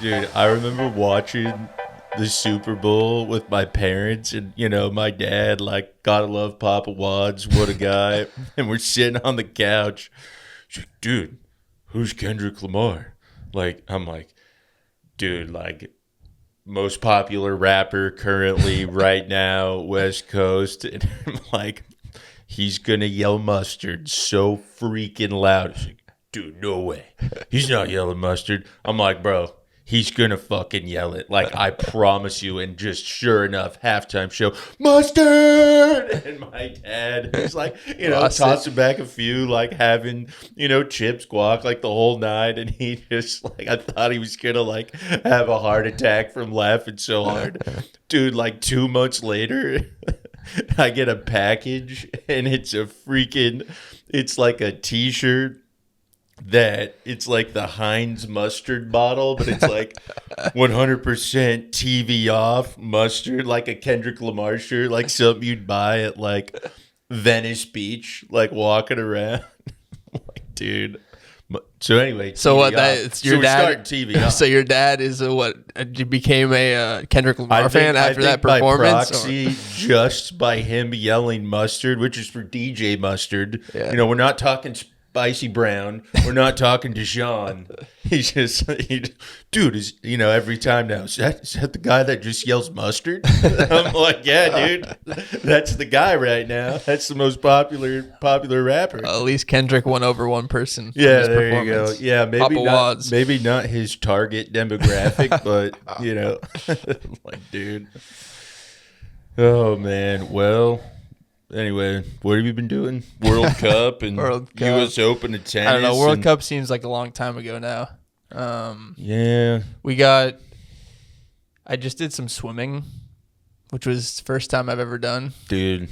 Dude, I remember watching the Super Bowl with my parents, and my dad, like, gotta love Papa Wads, what a guy. And we're sitting on the couch. He's like, dude, who's Kendrick Lamar? Like, I'm like, dude, like, most popular rapper currently right now, West Coast. And I'm like, he's gonna yell mustard so freaking loud. He's like, dude, no way. He's not yelling mustard. I'm like, bro, he's going to fucking yell it. Like, I promise you. And just sure enough, halftime show, mustard! And my dad is like, tossing back a few, like having, chips, guac, like the whole night. And he just, like, I thought he was going to, like, have a heart attack from laughing so hard. Dude, like 2 months later, I get a package and it's like a t-shirt that it's like the Heinz mustard bottle, but it's like 100% TV off mustard, like a Kendrick Lamar shirt, like something you'd buy at like Venice Beach, like walking around. Like, dude. So anyway, so TV what? off. That's your dad. TV off. So your dad is you became a Kendrick Lamar fan after that performance? By proxy, just by him yelling mustard, which is for DJ Mustard. Yeah. We're not talking Spicy Brown. We're not talking Dijon. He's just, dude, is every time now, is that the guy that just yells mustard? I'm like, yeah, dude, that's the guy right now. That's the most popular rapper. At least Kendrick won over one person. Yeah, there you go. Yeah, maybe not his target demographic, but like, dude. Oh man, well. Anyway, what have you been doing? World Cup and U.S. Open of tennis. I don't know. World Cup seems like a long time ago now. Yeah. I just did some swimming, which was the first time I've ever done. Dude,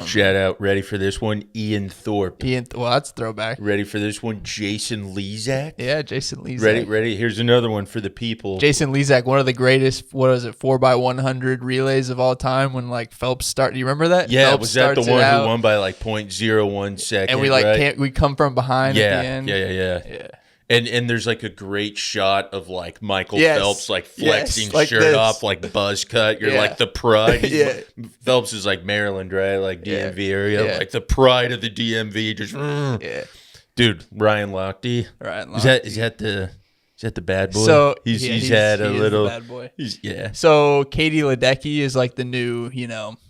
shout out. Ready for this one? Ian Thorpe. Well, that's a throwback. Ready for this one? Jason Lezak. Yeah, Jason Lezak. Ready? Here's another one for the people. Jason Lezak, one of the greatest, 4x100 relays of all time when, like, Phelps started. Do you remember that? Yeah, Phelps was that the one who won by, like, 0.01 seconds? And we, like, we come from behind at the end. Yeah. And there's like a great shot of like Michael Phelps like flexing like shirt this. Off, like buzz cut. You're like the pride. Phelps is like Maryland, right? Like DMV area. Like the pride of the DMV. Just dude, Ryan Lochte. Is that the bad boy? So he's had a little bad boy. So Katie Ledecky is like the new,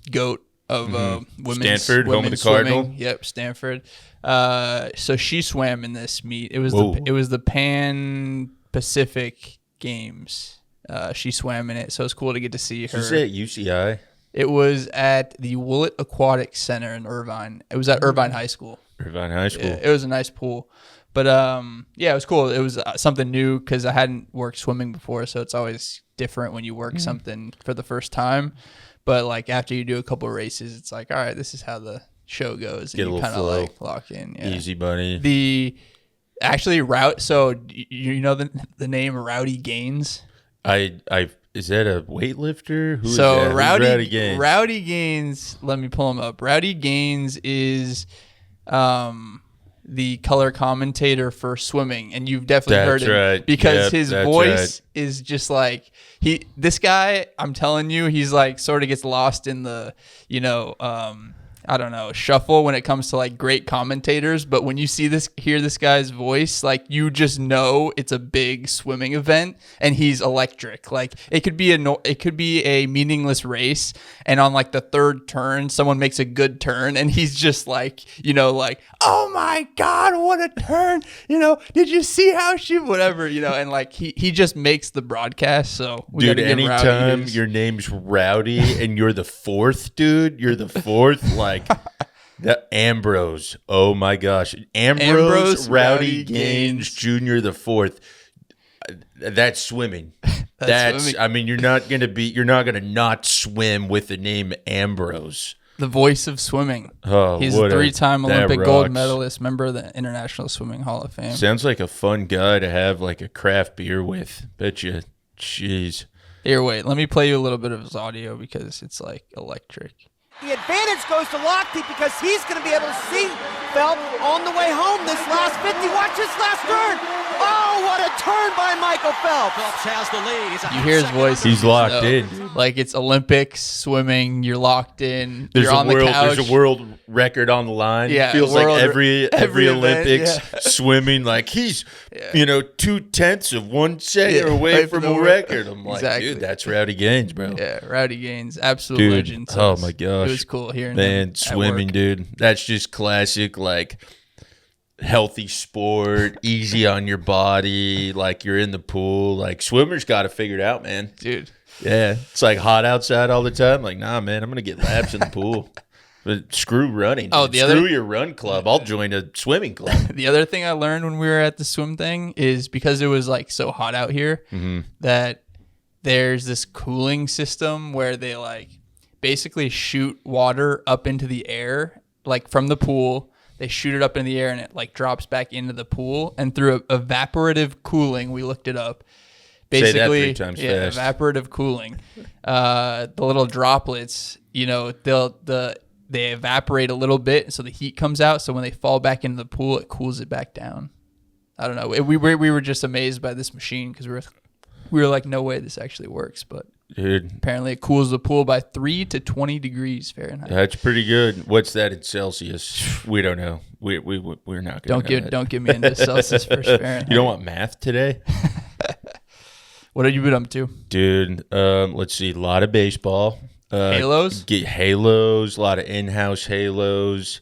GOAT of women's Stanford, home of the swimming. Cardinal. Yep, Stanford. So she swam in this meet. It was the Pan Pacific Games. She swam in it, so it's cool to get to see her. Was it at UCI? It was at the Willett Aquatic Center in Irvine. It was at Irvine High School. Yeah, it was a nice pool. But it was cool. It was something new because I hadn't worked swimming before, so it's always different when you work something for the first time. But like after you do a couple of races, it's like, all right, this is how the show goes, and you kind of like lock in. Yeah. Easy bunny. So you know the name Rowdy Gaines? Is that a weightlifter? Who is that? Rowdy Gaines? Rowdy Gaines, let me pull him up. Rowdy Gaines is the color commentator for swimming, and you've definitely heard him right. Because his voice is just like this guy, I'm telling you, he's like sort of gets lost in the I don't know, shuffle when it comes to like great commentators, but when you hear this guy's voice, like you just know it's a big swimming event and he's electric. Like it could be a meaningless race, and on like the third turn someone makes a good turn and he's just like, like, oh my God, what a turn, did you see how she, whatever, and like he just makes the broadcast. So dude, anytime your name's Rowdy and you're the fourth, like the Ambrose. Oh my gosh. Ambrose Rowdy Gaines Jr. the fourth. That's swimming. Swimming. I mean, you're not gonna not swim with the name Ambrose. The voice of swimming. Oh, he's a 3-time Olympic gold medalist, member of the International Swimming Hall of Fame. Sounds like a fun guy to have like a craft beer with. Bet you. Jeez. Here, wait. Let me play you a little bit of his audio because it's like electric. The advantage goes to Lochte because he's going to be able to see Phelps on the way home this last 50. Watch this last turn. Oh, what a turn by Michael Phelps. Phelps has the lead. You hear his voice. He's locked in, dude. Like it's Olympics, swimming. You're locked in. There's you're on the couch. There's a world record on the line. Yeah, Feels like every event, Olympics yeah. swimming. Like he's 0.2 of 1 second away from a record. I'm like, dude, that's Rowdy Gaines, bro. Yeah, Rowdy Gaines, absolute Dude, legend. So oh my gosh, it was cool hearing man, him swimming, at work. dude. That's just classic, like healthy sport, easy on your body. Like you're in the pool. Like swimmers got it figured out, man. Dude. Yeah, it's like hot outside all the time. Like, nah, man, I'm gonna get laps in the pool. But screw running. Oh, dude. Screw your run club. I'll join a swimming club. The other thing I learned when we were at the swim thing is because it was like so hot out here that there's this cooling system where they like basically shoot water up into the air, like from the pool. They shoot it up in the air and it like drops back into the pool. And through evaporative cooling, we looked it up. Basically, say that 3 times fast. Evaporative cooling. The little droplets, they evaporate a little bit, so the heat comes out. So when they fall back into the pool, it cools it back down. I don't know. We were just amazed by this machine because we were like, no way this actually works. But dude, apparently it cools the pool by 3 to 20 degrees Fahrenheit. That's pretty good. What's that in Celsius? We don't know. We're not gonna know that. Don't get me into Celsius versus Fahrenheit. You don't want math today? What have you been up to? Dude, let's see. A lot of baseball. Halos? Get halos, a lot of in-house halos.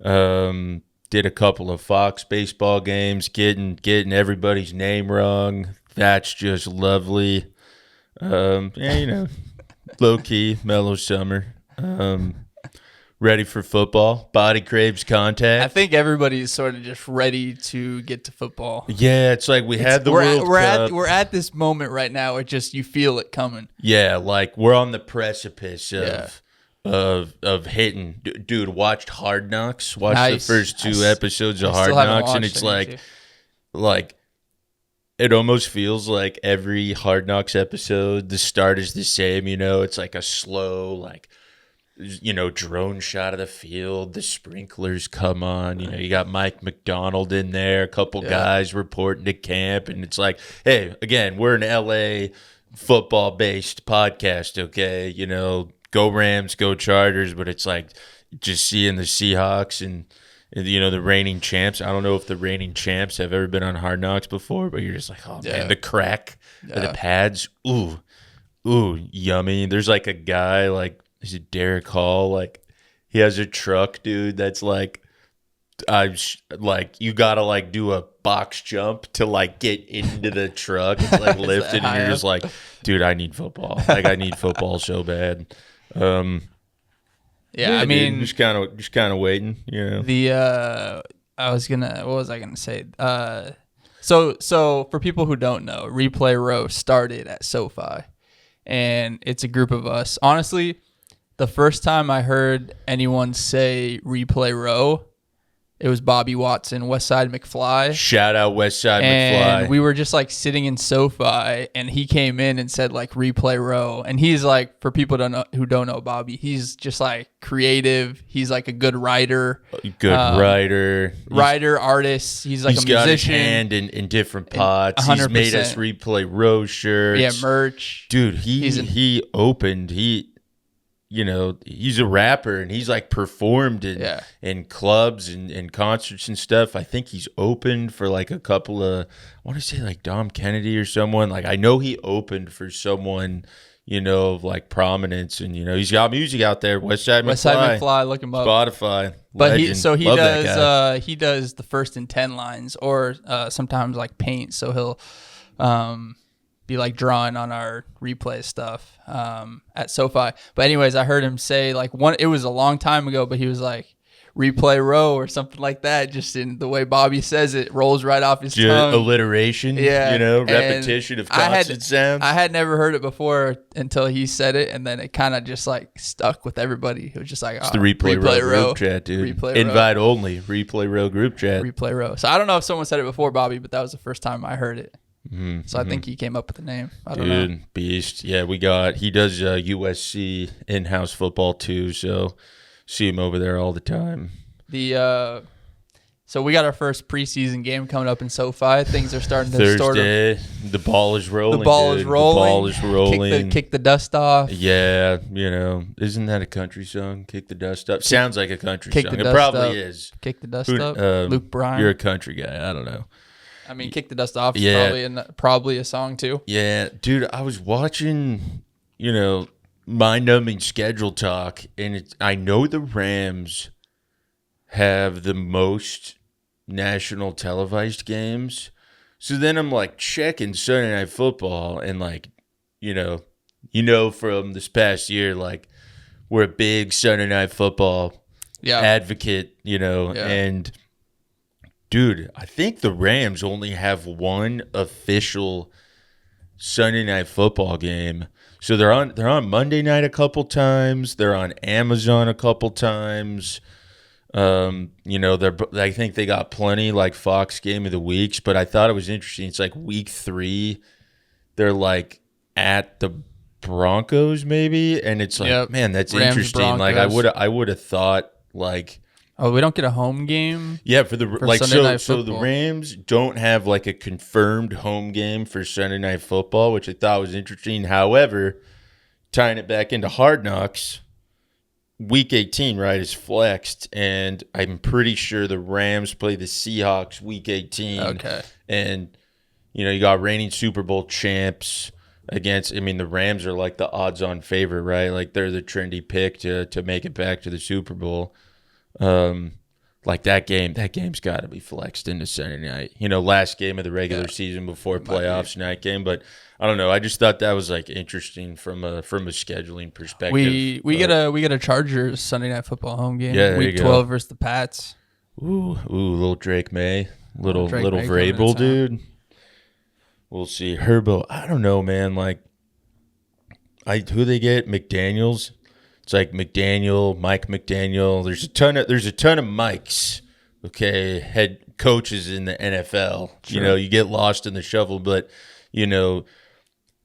Did a couple of Fox baseball games, getting everybody's name wrong. That's just lovely. Yeah, low key, mellow summer. Ready for football. Body craves contact. I think everybody's sort of just ready to get to football. Yeah, it's like we had the World Cup. We're at this moment right now. It just you feel it coming. Yeah, like we're on the precipice of hitting. Dude, watched Hard Knocks. Watched the first 2 episodes of Hard Knocks, and it's like it almost feels like every Hard Knocks episode, the start is the same. It's like a slow, like drone shot of the field. The sprinklers come on. You got Mike McDonald in there. A couple guys reporting to camp, and it's like, hey, again, we're an LA football-based podcast, okay? Go Rams, go Chargers, but it's like just seeing the Seahawks and the reigning champs. I don't know if the reigning champs have ever been on Hard Knocks before, but you're just like, oh man, the crack of the pads, ooh, yummy. There's like a guy, like, is it Derek Hall? Like, he has a truck, dude, that's like, you gotta like do a box jump to like get into the truck. It's like lifted, and you're just like, dude, I need football. Like, I need football so bad. I mean, dude, just kind of waiting. What was I gonna say? So for people who don't know, Replay Row started at SoFi, and it's a group of us. Honestly, the first time I heard anyone say Replay Row, it was Bobby Watson, Westside McFly. Shout out Westside and McFly. We were just like sitting in SoFi, and he came in and said like Replay Row, and he's like, for people who don't know Bobby, he's just like creative. He's like a good writer, artist. He's like a musician. Got his hand in different pots. 100%. He's made us Replay Row shirts. Yeah, merch. Dude, he opened. He's a rapper, and he's like performed in clubs and concerts and stuff. I think he's opened for like a couple of, I want to say like Dom Kennedy or someone. Like, I know he opened for someone, of like prominence, and he's got music out there. Westside McFly, look him up. Spotify. But legend. he does the first and 10 lines, or sometimes like paint. So he'll be like drawing on our replay stuff at SoFi. But anyways, I heard him say like it was a long time ago, but he was like Replay Row or something like that. Just in the way Bobby says it, rolls right off his tongue. Alliteration, repetition of constant sounds. I had never heard it before until he said it, and then it kind of just like stuck with everybody. It was just like, it's the Replay Row group chat, dude. Invite only Replay Row group chat. Replay Row. So I don't know if someone said it before, Bobby, but that was the first time I heard it. So I think he came up with the name. I don't know. Beast. Yeah, he does USC in-house football too, so see him over there all the time. So we got our first preseason game coming up in SoFi. Things are starting to Thursday. The ball is rolling. The ball is rolling. The ball is rolling. Kick the dust off. Yeah, isn't that a country song? Kick the dust up. Sounds like a country Kick song. the It dust probably up. is. Kick the dust up. Luke Bryan. You're a country guy. I don't know. I mean, kick the dust off is probably a song too. Yeah, dude. I was watching, mind-numbing schedule talk, and I know the Rams have the most national televised games. So then I'm like checking Sunday Night Football, and like, from this past year, like we're a big Sunday Night Football advocate, and dude, I think the Rams only have one official Sunday Night Football game. So they're on Monday night a couple times. They're on Amazon a couple times. I think they got plenty like Fox Game of the Weeks, but I thought it was interesting. It's like week 3, they're like at the Broncos maybe, and it's like, man, that's Rams, interesting. Broncos. Like I would have thought like. Oh, we don't get a home game? Yeah, for Sunday Night so Football. the Rams don't have like a confirmed home game for Sunday Night Football, which I thought was interesting. However, tying it back into Hard Knocks, Week 18, right, is flexed, and I'm pretty sure the Rams play the Seahawks Week 18. Okay. And, you got reigning Super Bowl champs against, the Rams are like the odds-on favorite, right? Like they're the trendy pick to make it back to the Super Bowl. Like that game's got to be flexed into Sunday night. Last game of the regular season before playoffs, night game. But I don't know. I just thought that was like interesting from a scheduling perspective. We get a Chargers Sunday Night Football home game. Yeah, there Week you 12 go. versus the Pats. Ooh, little Drake May, little Drake May Vrabel, dude. We'll see. Herbo, I don't know, man. Like, who they get? McDaniels. It's like Mike McDaniel. There's a ton of Mikes, okay, head coaches in the NFL. Sure. You get lost in the shuffle, but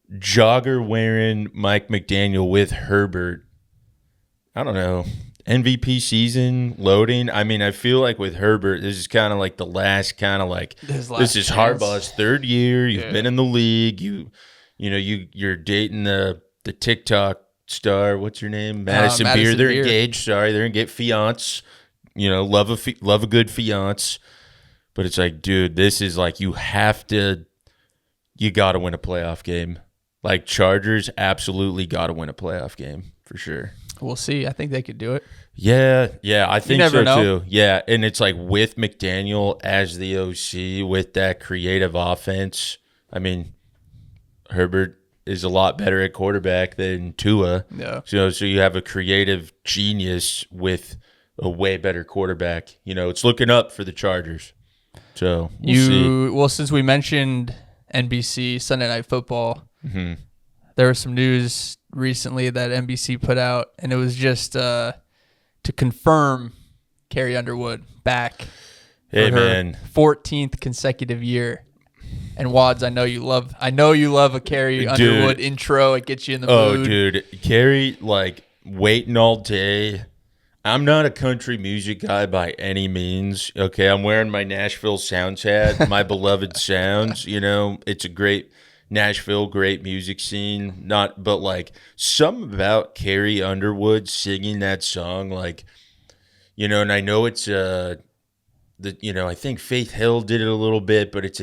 jogger wearing Mike McDaniel with Herbert. I don't know. MVP season loading. I feel like with Herbert, this is kind of like the last kind of like this is Harbaugh's third year. You've been in the league. You're dating the TikTok star, what's her name? Madison Beer. They're engaged. Sorry, they're engaged. Fiance. Love a good fiance. But it's like, dude, this is like you got to win a playoff game. Like Chargers absolutely got to win a playoff game for sure. We'll see. I think they could do it. Yeah, I think so know. too. Yeah, and it's like with McDaniel as the OC with that creative offense. Herbert is a lot better at quarterback than Tua. Yeah. So you have a creative genius with a way better quarterback. It's looking up for the Chargers. So we'll see. Well, since we mentioned NBC Sunday Night Football, there was some news recently that NBC put out, and it was just to confirm Carrie Underwood back for her 14th consecutive year. And Wads, I know you love a Carrie Underwood intro. It gets you in the mood. Oh, dude, Carrie, like waiting all day. I'm not a country music guy by any means. Okay, I'm wearing my Nashville Sounds hat, my beloved Sounds. It's a great Nashville, great music scene. But like something about Carrie Underwood singing that song, like, and I know it's I think Faith Hill did it a little bit, but it's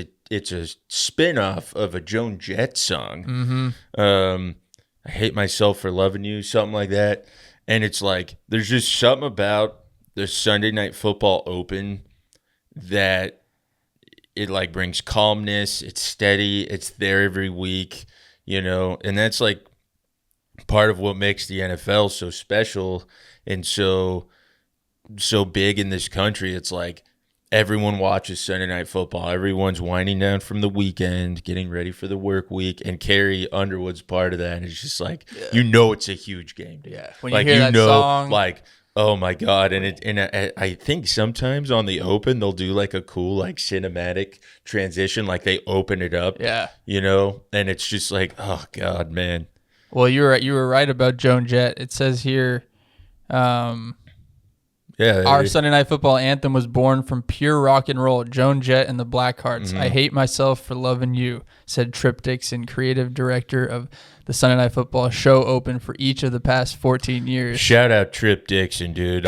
a spin-off of a Joan Jett song. I Hate Myself for Loving You, something like that. And it's like there's just something about the Sunday Night Football Open that it like brings calmness. It's steady. It's there every week, and that's like part of what makes the NFL so special and so big in this country. It's like everyone watches Sunday Night Football. Everyone's winding down from the weekend, getting ready for the work week, and Carrie Underwood's part of that. And it's just like, it's a huge game. Dude. Yeah, when you hear that song, like, oh my God. And I think sometimes on the Open, they'll do like a cool, like cinematic transition. Like they open it up, and it's just like, oh God, man. Well, you were right about Joan Jett. It says here, Yeah. Our Sunday Night Football anthem was born from pure rock and roll. Joan Jett and the Blackhearts. I hate myself for loving you, said Trip Dixon, creative director of the Sunday Night Football show, open for each of the past 14 years. Shout out Trip Dixon, dude.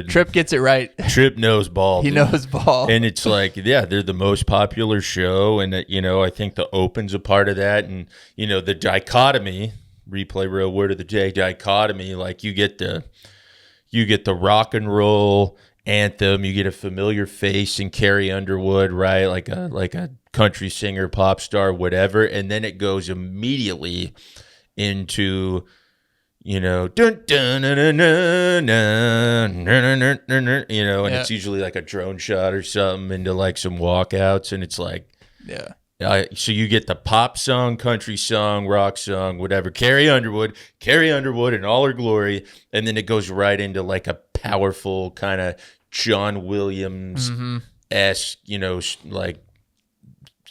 Trip gets it right. Trip knows ball. He knows ball. And it's like, yeah, they're the most popular show. And, I think the Open's a part of that. And, the dichotomy, replay real word of the day, dichotomy, like you get the rock and roll anthem, you get a familiar face in Carrie Underwood, right? Like a country singer, pop star, whatever, and then it goes immediately into dun dun dun dun dun dun, and it's usually like a drone shot or something into like some walkouts, and it's like so you get the pop song, country song, rock song, whatever, Carrie Underwood in all her glory, and then it goes right into like a powerful kind of John Williams-esque, like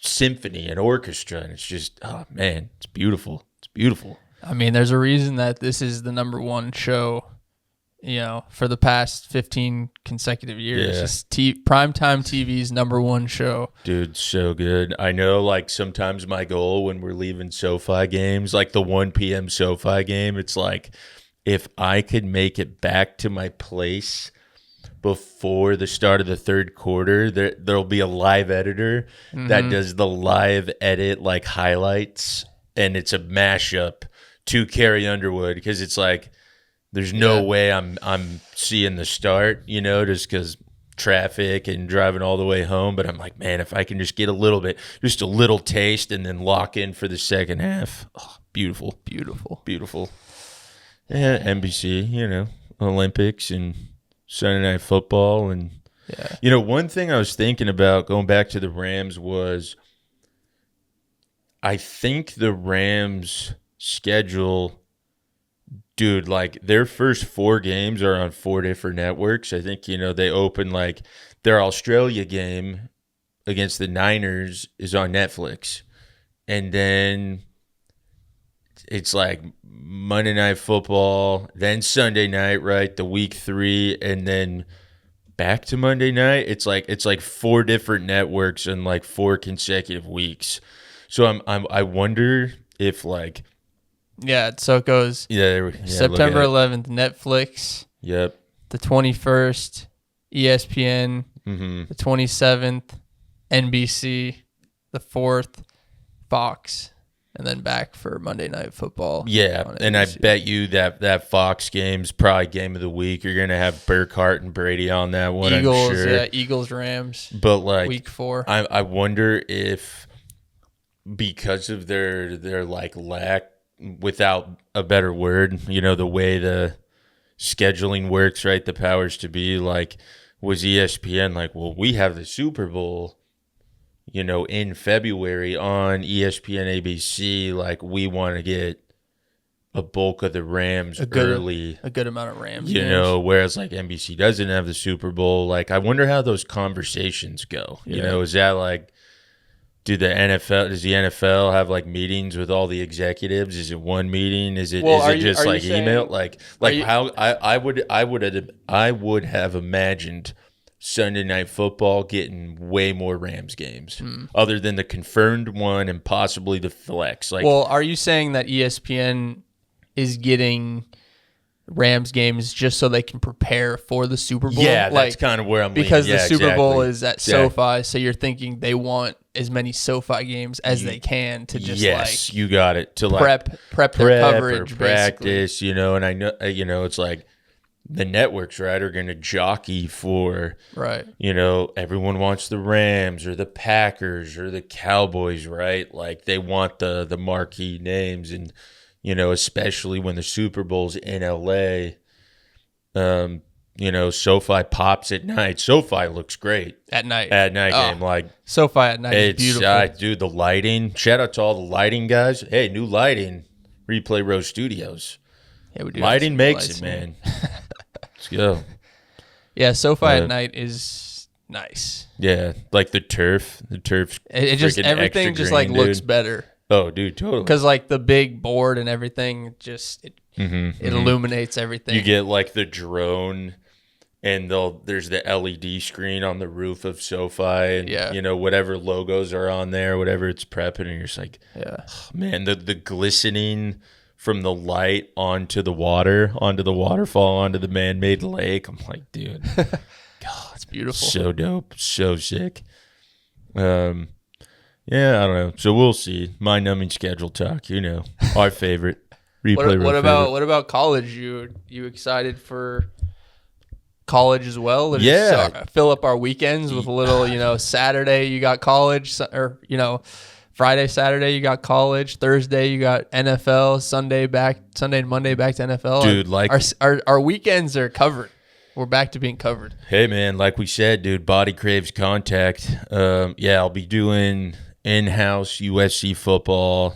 symphony and orchestra, and it's just, oh man, it's beautiful. It's beautiful. I mean, there's a reason that this is the number one show, for the past 15 consecutive years. It's primetime TV's number one show. Dude, so good. I know, like, sometimes my goal when we're leaving SoFi games, like the 1 p.m. SoFi game, it's like, if I could make it back to my place before the start of the third quarter, there'll be a live editor that does the live edit, like, highlights, and it's a mashup to Carrie Underwood, because it's like, there's no way I'm seeing the start, just because traffic and driving all the way home. But I'm like, man, if I can just get just a little taste and then lock in for the second half. Oh, beautiful. Beautiful. Beautiful. Yeah, NBC, Olympics and Sunday Night Football. And, one thing I was thinking about going back to the Rams was I think the Rams schedule, dude, like their first 4 games are on 4 different networks. I think, they open like their Australia game against the Niners is on Netflix. And then it's like Monday Night Football, then Sunday night, right? The week 3, and then back to Monday night. It's like 4 different networks in like 4 consecutive weeks. So I wonder if like, so it goes September 11th, Netflix. Yep. The 21st, ESPN. The 27th, NBC. The 4th, Fox. And then back for Monday Night Football. Yeah, and I bet you that Fox game's probably game of the week. You're going to have Burkhardt and Brady on that one, Eagles, I'm sure. Yeah, Eagles-Rams. But like week 4. I wonder if because of their like lack, without a better word, the way the scheduling works, right? The powers to be, like, was ESPN like, well, we have the Super Bowl, in February on ESPN ABC, like, we want to get a bulk of the Rams early. A good amount of Rams. Whereas like NBC doesn't have the Super Bowl. Like, I wonder how those conversations go. Is that like, does the NFL have like meetings with all the executives? Is it one meeting? Is it just like email? How I would have imagined Sunday Night Football getting way more Rams games, other than the confirmed one and possibly the flex. Like, well, are you saying that ESPN is getting Rams games just so they can prepare for the Super Bowl? Yeah, that's kind of where I'm leaning. Because the Super Bowl is at SoFi, so you're thinking they want as many SoFi games as they can to just you got it, to prep their coverage or practice, and I know it's like the networks, right, are going to jockey for, right, everyone wants the Rams or the Packers or the Cowboys, right? Like, they want the marquee names, and especially when the Super Bowl's in LA, SoFi pops at night. SoFi looks great at night. Game, like SoFi at night is beautiful. Dude, the lighting. Shout out to all the lighting guys. Hey, new lighting. Replay Row Studios. Yeah, we do. Lighting makes it, man. Let's go. Yeah, SoFi at night is nice. Yeah, like the turf. The turf's it just everything just green, like looks better. Oh, dude, totally. Because like the big board and everything, it illuminates everything. You get like the drone and there's the LED screen on the roof of SoFi, and Yeah. whatever logos are on there, whatever it's prepping, and you're just like, Yeah. oh, man, the glistening from the light onto the waterfall, onto the man-made lake. I'm like, dude, God, it's beautiful. so dope, so sick. Yeah, I don't know. So we'll see. Mind-numbing schedule talk, our favorite. Replay. What about college? You excited for college as well? Or Yeah. just, fill up our weekends with a little, Saturday you got college, or Friday, Saturday you got college, Thursday you got NFL, Sunday and Monday back to NFL. Dude, like our weekends are covered. We're back to being covered. Hey man, like we said, dude, body craves contact. I'll be doing in-house USC football.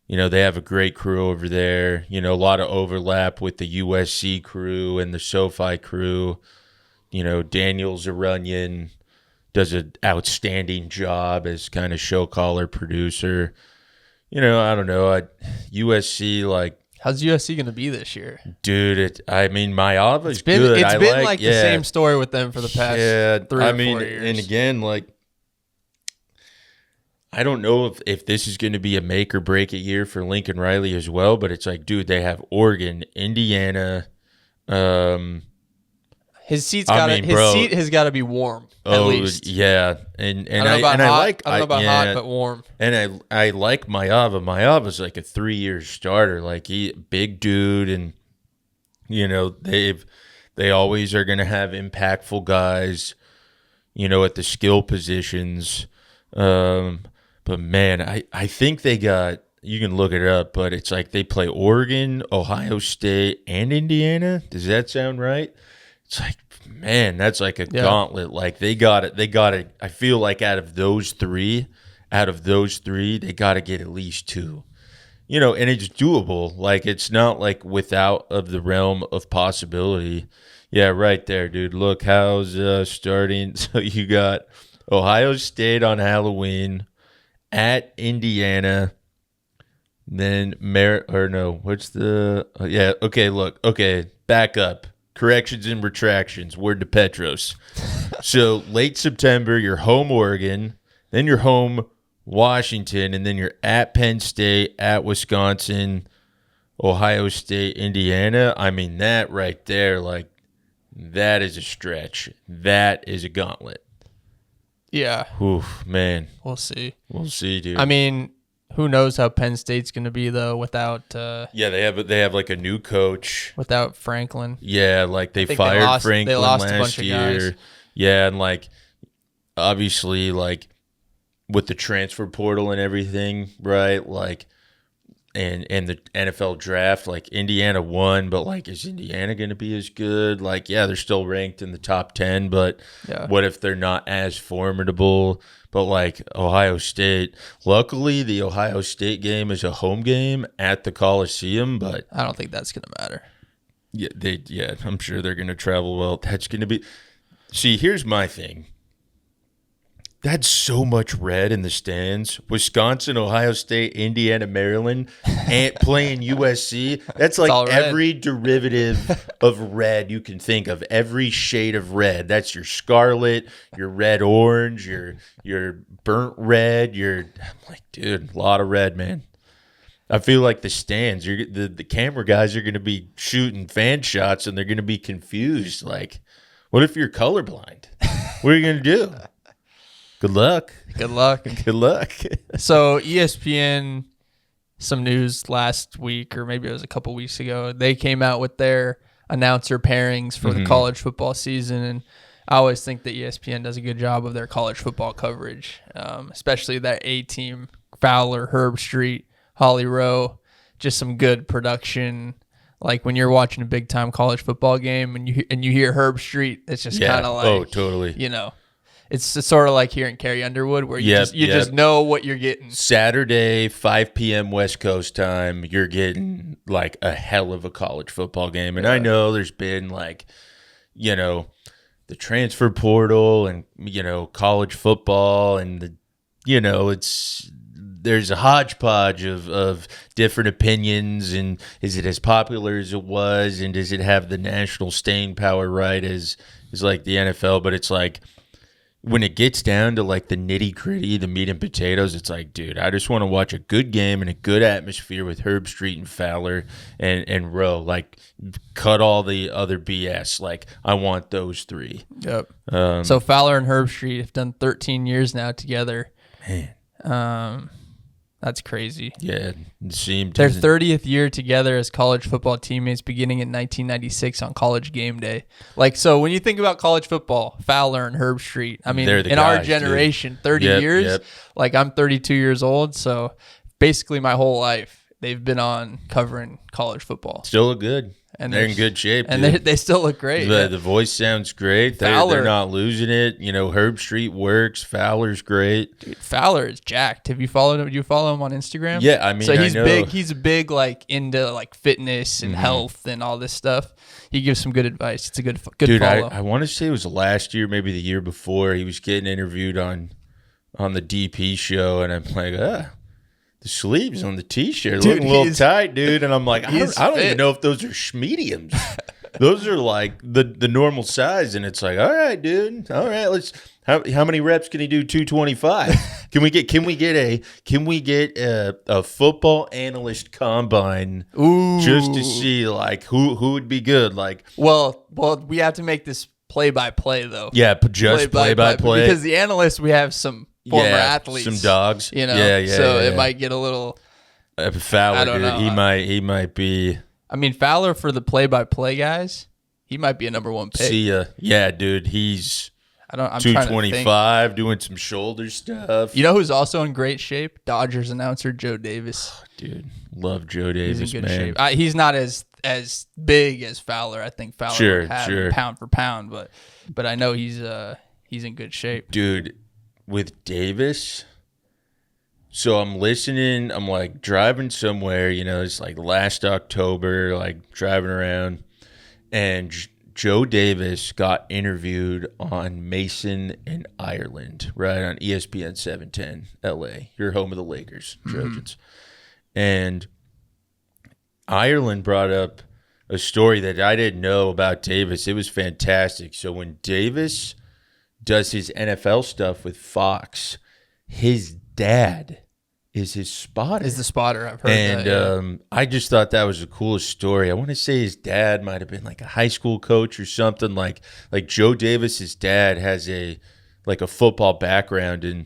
They have a great crew over there. A lot of overlap with the USC crew and the SoFi crew. Daniel Zarunian does an outstanding job as kind of show caller producer. I don't know. USC, like, how's USC going to be this year? Dude, Mayava's good. It's been the same story with them for the past 3 or 4 years. And again, like, I don't know if this is going to be a make or break a year for Lincoln Riley as well, but it's like, dude, they have Oregon, Indiana. His seat has got to be warm at least. Yeah, and I like hot, but warm. And I like Mayava. Mayava's like a 3-year starter. Like, he big dude, and they always are going to have impactful guys. At the skill positions. But man, I think they got, you can look it up, but it's like they play Oregon, Ohio State, and Indiana. Does that sound right? It's like, man, that's like a gauntlet. Like, they got it. I feel like out of those three, they got to get at least 2. And it's doable. Like, it's not like without of the realm of possibility. Yeah, right there, dude. Look, how's starting? So you got Ohio State on Halloween, at Indiana, then back up. Corrections and retractions. Word to Petros. So late September, you're home Oregon, then you're home Washington, and then you're at Penn State, at Wisconsin, Ohio State, Indiana. That right there, like, that is a stretch. That is a gauntlet. Yeah. Oof, man. We'll see. We'll see, dude. Who knows how Penn State's going to be though without they have like a new coach without Franklin. Yeah, like they fired Franklin they lost last a bunch year. Of guys. Yeah, and like obviously like with the transfer portal and everything, right? Like and the NFL draft, like Indiana won, but like, is Indiana going to be as good? Like, yeah, they're still ranked in the top 10, but what if they're not as formidable? But like Ohio State, luckily the Ohio State game is a home game at the Coliseum, but I don't think that's going to matter. Yeah, I'm sure they're going to travel well. That's going to be. See, here's my thing. That's so much red in the stands. Wisconsin, Ohio State, Indiana, Maryland, and playing USC. That's like every derivative of red you can think of. Every shade of red. That's your scarlet, your red orange, your burnt red. I'm like, dude, a lot of red, man. I feel like the stands, the camera guys are going to be shooting fan shots and they're going to be confused. Like, what if you're colorblind? What are you going to do? Good luck. Good luck. Good luck. So ESPN, some news last week, or maybe it was a couple weeks ago, they came out with their announcer pairings for the college football season. And I always think that ESPN does a good job of their college football coverage, especially that A-team, Fowler, Herb Street, Holly Rowe, just some good production. Like when you're watching a big-time college football game and you hear Herb Street, it's just kind of like, oh, totally. It's sort of like here in Carrie Underwood where you just know what you're getting. Saturday, 5 p.m. West Coast time, you're getting like a hell of a college football game. And I know there's been like, the transfer portal and, college football and there's a hodgepodge of different opinions, and is it as popular as it was, and does it have the national staying power right as is like the NFL, but it's like when it gets down to like the nitty gritty, the meat and potatoes, it's like, dude, I just want to watch a good game and a good atmosphere with Herb Street and Fowler and Rowe. Like, cut all the other BS. Like, I want those three. Yep. So Fowler and Herb Street have done 13 years now together. Man. That's crazy. Yeah, it seemed their 30th year together as college football teammates, beginning in 1996 on College Game Day. Like, so when you think about college football, Fowler and Herb Street, I mean, in our generation, dude. 30 years, like I'm 32 years old, so basically my whole life they've been on covering college football. Still look good. And they're in good shape, and dude. they still look great. The voice sounds great. They're not losing it. You know, Herb Street works. Fowler's great. Dude, Fowler is jacked. Have you followed him? Do you follow him on Instagram? Yeah, I mean, so he's I know. big. He's big, like into like fitness and health and all this stuff. He gives some good advice. It's a good dude, follow. I want to say it was last year, maybe the year before. He was getting interviewed on the DP show, and I'm like, the sleeves on the t-shirt look a little tight, dude. And I'm like, I don't even know if those are mediums. Those are like the normal size. And it's like, all right, dude. All right, let's. How many reps can he do? 225. Can we get a football analyst combine? Ooh. Just to see like who would be good? Like, well, we have to make this play-by-play though. Yeah, just play-by-play because the analysts, we have some former athletes, some dogs, you know. So it might get a little. Fowler, I don't know. He might be. I mean, Fowler for the play-by-play guys, he might be a number one pick. See ya, yeah, dude. He's I'm 225, doing some shoulder stuff. You know who's also in great shape? Dodgers announcer Joe Davis. Oh, dude, love Joe Davis. He's in good man. shape. He's not as big as Fowler. I think Fowler would have pound for pound, but I know he's in good shape, dude. With Davis, so I'm listening. I'm like driving somewhere. You know, it's like last October, like driving around, and Joe Davis got interviewed on Mason in Ireland, right, on ESPN 710 LA, your home of the Lakers, Trojans. And Ireland brought up a story that I didn't know about Davis. It was fantastic. So when Davis does his NFL stuff with Fox, his dad is his spotter. Is the spotter. I've heard that. And I just thought that was the coolest story. I want to say his dad might have been like a high school coach or something. Like Joe Davis's dad has a football background, and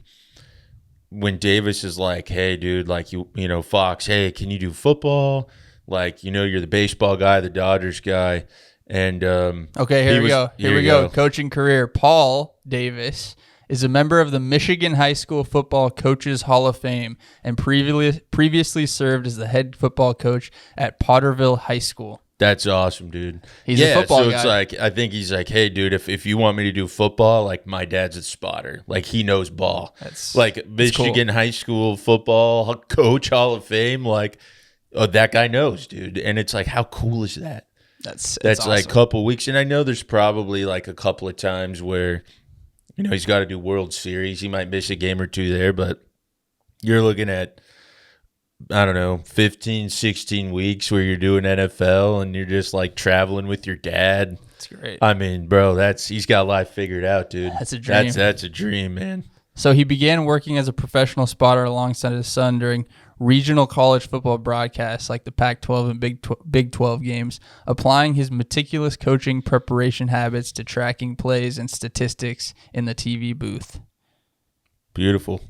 when Davis is like, "Hey, dude, like you know, Fox, hey, can you do football? Like, you know, you're the baseball guy, the Dodgers guy." And okay, here we go. Coaching career. Paul Davis is a member of the Michigan High School Football Coaches Hall of Fame and previously served as the head football coach at Potterville High School. That's awesome, dude. He's a football guy. So it's like, I think he's like, hey, dude, if you want me to do football, like my dad's a spotter. Like he knows ball. That's like Michigan cool. High School Football Coach Hall of Fame. Like, oh, that guy knows, dude. And it's like, how cool is that? That's awesome. Like a couple weeks. And I know there's probably like a couple of times where, you know, he's got to do World Series. He might miss a game or two there, but you're looking at, I don't know, 15, 16 weeks where you're doing NFL and you're just like traveling with your dad. That's great. I mean, bro, he's got life figured out, dude. That's a dream. That's a dream, man. So he began working as a professional spotter alongside his son during regional college football broadcasts like the Pac-12 and Big 12 games, applying his meticulous coaching preparation habits to tracking plays and statistics in the TV booth. Beautiful.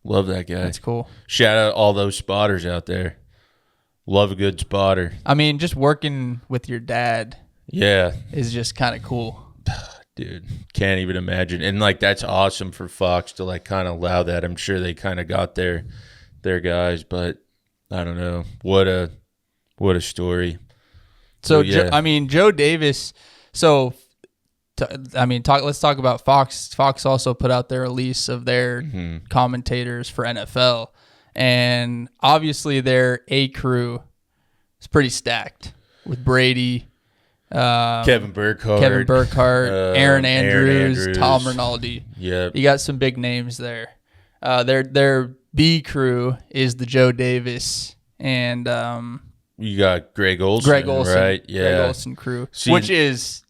Love that guy. That's cool. Shout out all those spotters out there. Love a good spotter. I mean, just working with your dad is just kind of cool. Dude, can't even imagine. And like that's awesome for Fox to like kind of allow that. I'm sure they kind of got their guys, but I don't know. What a story. So I mean, Joe Davis. So let's talk about Fox. Fox also put out their release of their commentators for NFL, and obviously their A crew is pretty stacked with Brady, Kevin Burkhardt, Aaron Andrews, Tom Rinaldi. Yeah, you got some big names there. Their B crew is the Joe Davis and you got Greg Olsen, right? Yeah, Greg Olsen crew, which is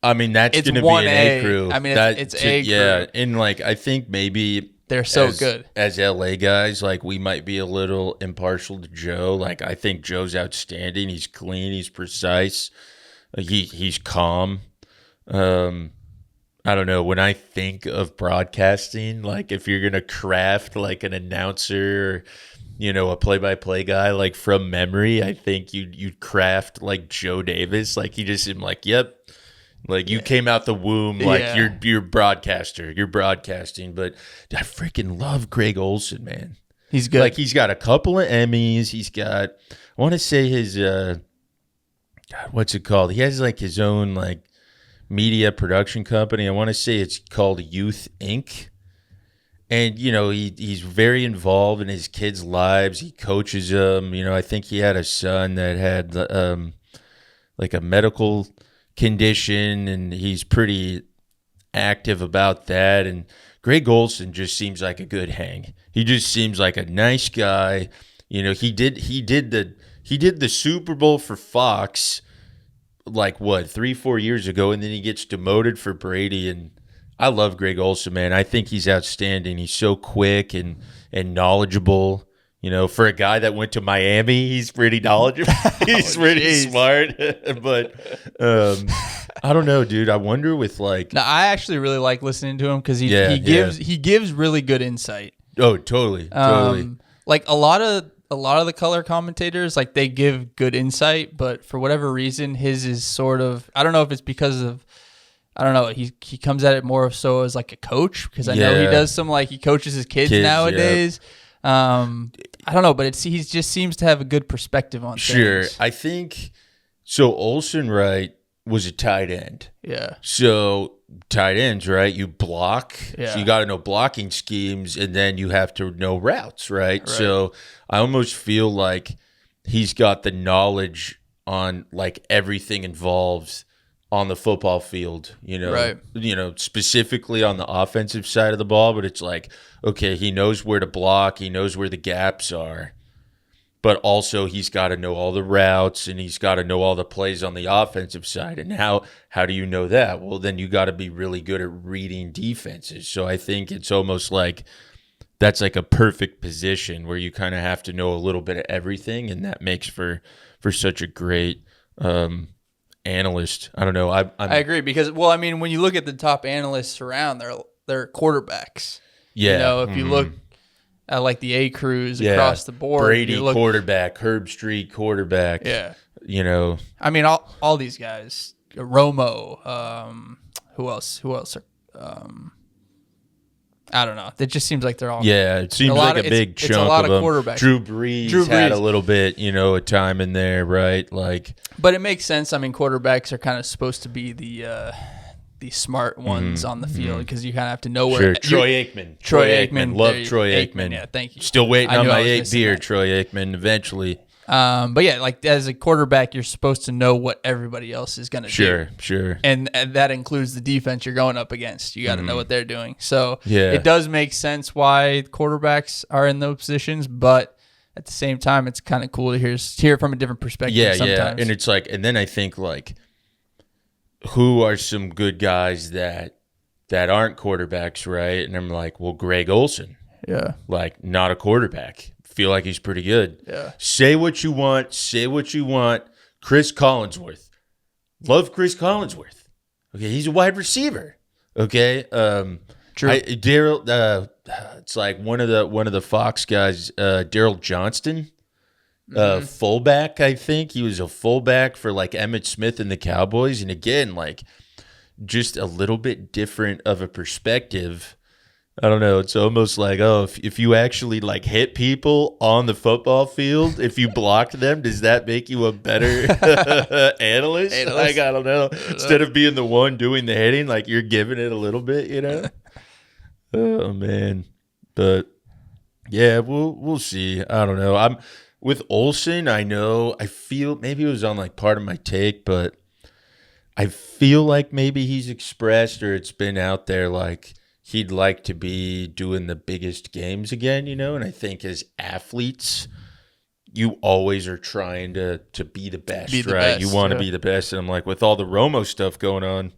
I mean, that's It's going to be an 1A. A crew. I mean, it's A crew. Yeah, and like I think maybe they're so good as LA guys. Like we might be a little impartial to Joe. Like I think Joe's outstanding. He's clean. He's precise. He's calm. I don't know. When I think of broadcasting, like if you're gonna craft like an announcer, a play-by-play guy, like from memory, I think you'd craft like Joe Davis. Like he just seemed like, yep, like you came out the womb, like you're broadcaster, you're broadcasting. But I freaking love Greg Olsen, man. He's good. Like he's got a couple of Emmys. He's got, I want to say his, God, what's it called? He has like his own like media production company. I want to say it's called Youth Inc. And, he's very involved in his kids' lives. He coaches them. I think he had a son that had like a medical condition, and he's pretty active about that. And Greg Olsen just seems like a good hang. He just seems like a nice guy. He did the Super Bowl for Fox like 3-4 years ago, and then he gets demoted for Brady. And I love Greg Olsen, man. I think he's outstanding. He's so quick and knowledgeable. For a guy that went to Miami, he's pretty knowledgeable. He's pretty smart. But I don't know, dude. I wonder with like. No, I actually really like listening to him because he gives really good insight. Oh, totally. Like a lot of the color commentators, like they give good insight, but for whatever reason, his is sort of, I don't know if it's because of, I don't know, he comes at it more of so as like a coach, because I know he does some, like he coaches his kids nowadays. I don't know, but he just seems to have a good perspective on things. I think so. Olsen, right, was a tight end. Yeah. So tight ends, right? You block. Yeah. So you got to know blocking schemes, and then you have to know routes, right? So I almost feel like he's got the knowledge on like everything involved on the football field, specifically on the offensive side of the ball. But it's like, okay, he knows where to block. He knows where the gaps are. But also he's got to know all the routes, and he's got to know all the plays on the offensive side. And how do you know that? Well, then you got to be really good at reading defenses. So I think it's almost like that's like a perfect position where you kind of have to know a little bit of everything, and that makes for such a great analyst. I don't know. I agree because, well, I mean, when you look at the top analysts around, they're quarterbacks. Yeah. If you look at like the A crews across the board, Brady quarterback, Herb Street quarterback. Yeah. I mean, all these guys, Romo. Who else? Are, I don't know. It just seems like they're all. Yeah, it seems like a big chunk it's a lot of them. quarterbacks. Drew Brees had a little bit, a time in there, right? Like, but it makes sense. I mean, quarterbacks are kind of supposed to be the smart ones on the field because you kind of have to know where. Troy Aikman. Love Troy Aikman. Yeah, thank you. Still waiting on my 8 beer, Troy Aikman. Eventually. But yeah, like as a quarterback, you're supposed to know what everybody else is going to do. Sure. And that includes the defense you're going up against. You got to know what they're doing. So yeah, it does make sense why quarterbacks are in those positions, but at the same time, it's kind of cool to hear it from a different perspective sometimes. Yeah. And it's like, and then I think like, who are some good guys that aren't quarterbacks, right? And I'm like, well, Greg Olsen. Yeah. Like, not a quarterback. Feel like he's pretty good. Yeah. Say what you want. Chris Collinsworth. Love Chris Collinsworth. Okay, he's a wide receiver. Okay. True. Daryl. It's like one of the Fox guys. Daryl Johnston. Fullback. I think he was a fullback for like Emmitt Smith and the Cowboys. And again, like just a little bit different of a perspective. I don't know. It's almost like, if you actually like hit people on the football field, if you blocked them, does that make you a better analyst? Like, I don't know. Instead of being the one doing the hitting, like you're giving it a little bit, Oh man. But yeah, we'll see. I don't know. I'm with Olsen. I feel maybe it was on like part of my take, but I feel like maybe he's expressed or it's been out there like he'd like to be doing the biggest games again, and I think as athletes, you always are trying to be the best, right? You want to be the best. And I'm like, with all the Romo stuff going on,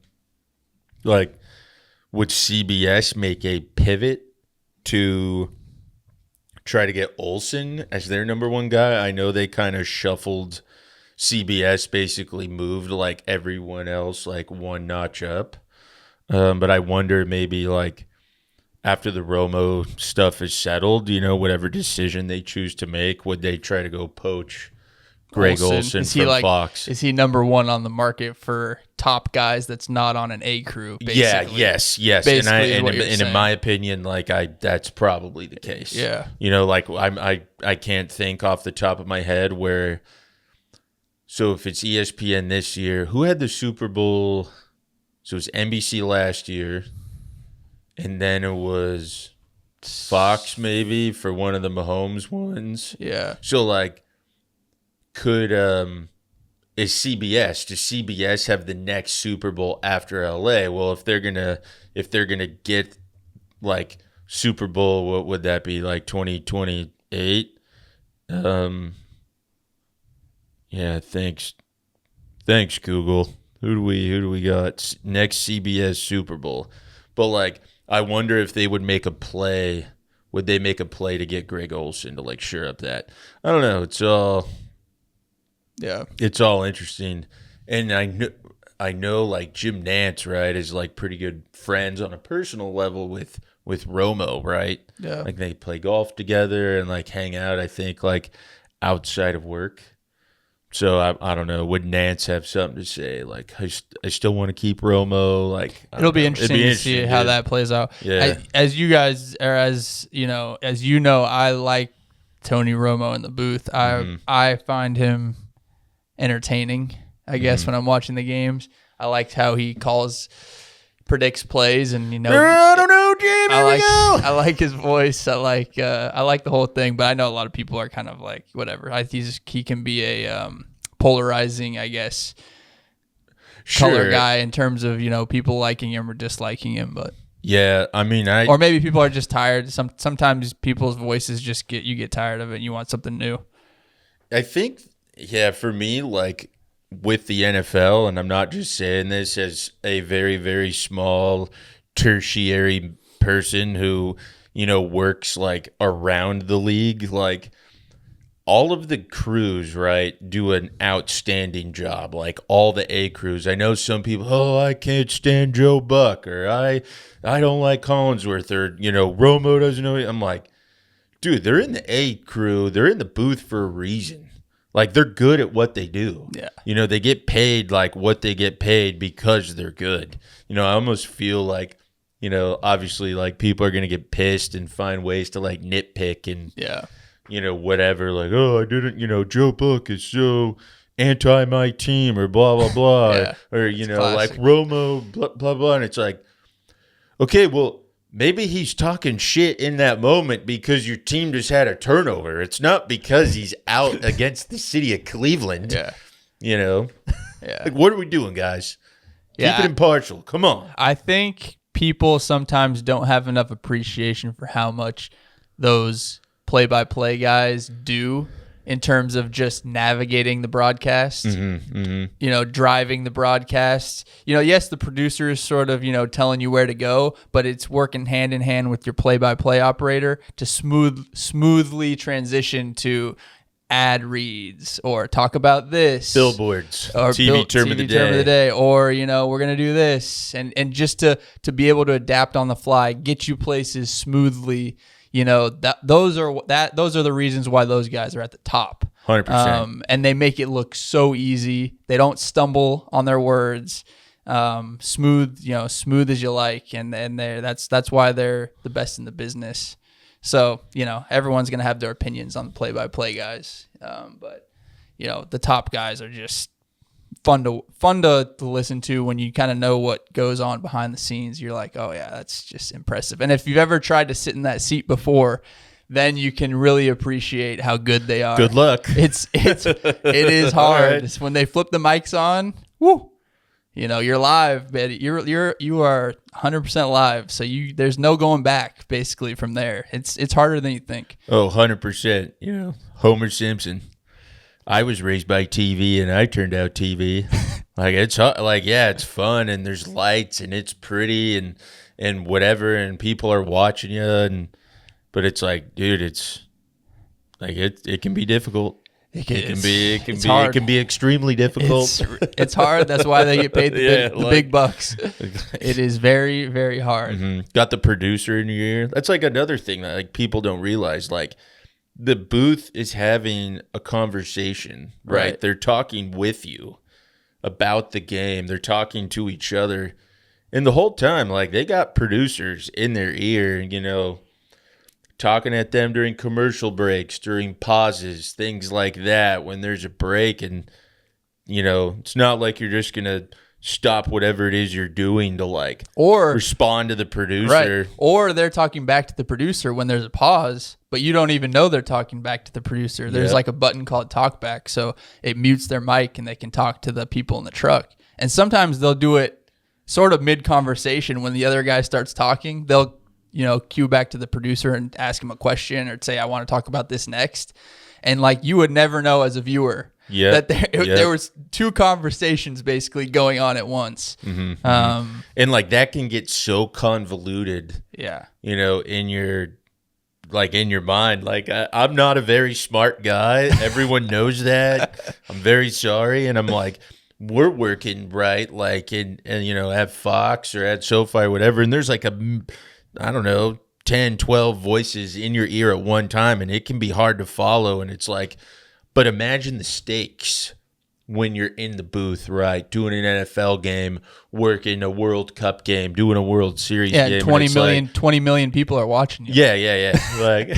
Like, would CBS make a pivot to try to get Olsen as their number one guy? I know they kind of shuffled. CBS basically moved like everyone else like one notch up. But I wonder maybe like after the Romo stuff is settled, whatever decision they choose to make, would they try to go poach Greg Olsen from Fox? Is he number one on the market for top guys that's not on an A crew? Basically? Yeah, yes. Basically And in my opinion, like that's probably the case. Yeah. Like I can't think off the top of my head where. So if it's ESPN this year, who had the Super Bowl? So it was NBC last year, and then it was Fox maybe for one of the Mahomes ones. Yeah. So like, is CBS? Does CBS have the next Super Bowl after LA? Well, if they're gonna get like Super Bowl, what would that be, like 2028? Yeah, thanks Google. Who do we got next CBS Super Bowl? But like, I wonder if they would make a play. Would they make a play to get Greg Olsen to like shore up that? I don't know. It's all interesting. And I know like Jim Nantz, right, is like pretty good friends on a personal level with Romo, right? Yeah. Like they play golf together and like hang out, I think, like outside of work. So I don't know. Would Nance have something to say? Like I still want to keep Romo. Like it'll be interesting to see how that plays out. Yeah. As you guys, or as you know, I like Tony Romo in the booth. I find him entertaining. I guess when I'm watching the games, I liked how he predicts plays, and I don't know, Jim. I like his voice. I like the whole thing, but I know a lot of people are kind of like whatever. He can be a polarizing, I guess, color guy in terms of people liking him or disliking him. But yeah, I mean, or maybe people are just tired. Sometimes people's voices just you get tired of it, and you want something new. I think for me, like with the NFL, and I'm not just saying this as a very, very small tertiary person who, works like around the league, like all of the crews, right, do an outstanding job. Like all the A crews. I know some people, I can't stand Joe Buck, or I don't like Collinsworth, or, Romo doesn't know. I'm like, dude, they're in the A crew. They're in the booth for a reason. Like, they're good at what they do. Yeah. They get paid like what they get paid because they're good. I almost feel like, obviously, like, people are going to get pissed and find ways to, like, nitpick and, whatever. Like, I didn't, Joe Buck is so anti my team, or blah, blah, blah. Yeah, or, like, Romo, blah, blah, blah. And it's like, okay, well, maybe he's talking shit in that moment because your team just had a turnover. It's not because he's out against the city of Cleveland. Yeah. Yeah. Like, what are we doing, guys? Yeah. Keep it impartial. Come on. I think people sometimes don't have enough appreciation for how much those play-by-play guys do in terms of just navigating the broadcast, driving the broadcast. Yes, the producer is sort of, telling you where to go, but it's working hand in hand with your play-by-play operator to smoothly transition to ad reads or talk about this. Billboards. Or TV term of the day. Or, we're going to do this. And just to be able to adapt on the fly, get you places smoothly. Those are the reasons why those guys are at the top. 100%. And they make it look so easy. They don't stumble on their words. Smooth as you like, and that's why they're the best in the business. So everyone's gonna have their opinions on the play-by-play guys, but the top guys are just fun to listen to when you kind of know what goes on behind the scenes. You're like, oh yeah, that's just impressive. And if you've ever tried to sit in that seat before, then you can really appreciate how good they are. Good luck. It is hard. Right. It's when they flip the mics on. Woo. You're live, but you are 100% live. So there's no going back basically from there. It's harder than you think. Oh, 100%. Homer Simpson. I was raised by TV, and I turned out TV. Like it's like it's fun and there's lights and it's pretty and whatever and people are watching you but it's like, dude, it's like it can be difficult. It can be extremely difficult. It's hard. That's why they get paid the big bucks. It is very, very hard. Mm-hmm. Got the producer in your ear. That's like another thing that like people don't realize. Like the booth is having a conversation, right? They're talking with you about the game. They're talking to each other. And the whole time, like they got producers in their ear, talking at them during commercial breaks, during pauses, things like that, when there's a break. And, it's not like you're just going to stop whatever it is you're doing to or respond to the producer. Right. Or they're talking back to the producer when there's a pause, but you don't even know they're talking back to the producer. There's like a button called talkback. So it mutes their mic and they can talk to the people in the truck. And sometimes they'll do it sort of mid-conversation when the other guy starts talking. They'll cue back to the producer and ask him a question or say, I want to talk about this next. And you would never know as a viewer that there was two conversations basically going on at once. Mm-hmm. And that can get so convoluted, in your mind. I'm not a very smart guy. Everyone knows that. I'm very sorry. And I'm like, we're working, right? And at Fox or at SoFi or whatever. And there's I don't know, 10, 12 voices in your ear at one time, and it can be hard to follow. And it's but imagine the stakes when you're in the booth, right? Doing an NFL game, working a World Cup game, doing a World Series game. 20 million people are watching you. Yeah.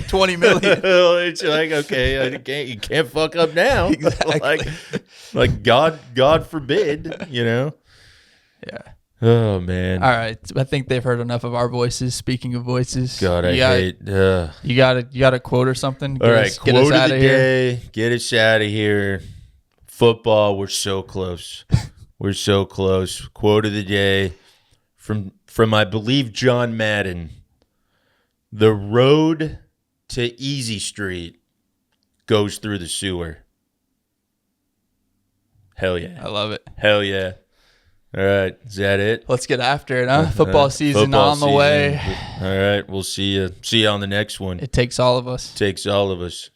20 million. It's okay, you can't fuck up now. Exactly. God forbid, Yeah. Oh man! All right, I think they've heard enough of our voices. Speaking of voices, God, I hate. You got a quote or something? All right, quote of the day. Get us out of here. Football, we're so close. We're so close. Quote of the day from I believe John Madden. The road to Easy Street goes through the sewer. Hell yeah! I love it. Hell yeah! All right, is that it? Let's get after it, huh? Football season on the way. All right, we'll see you. See you on the next one. It takes all of us.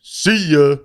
See ya.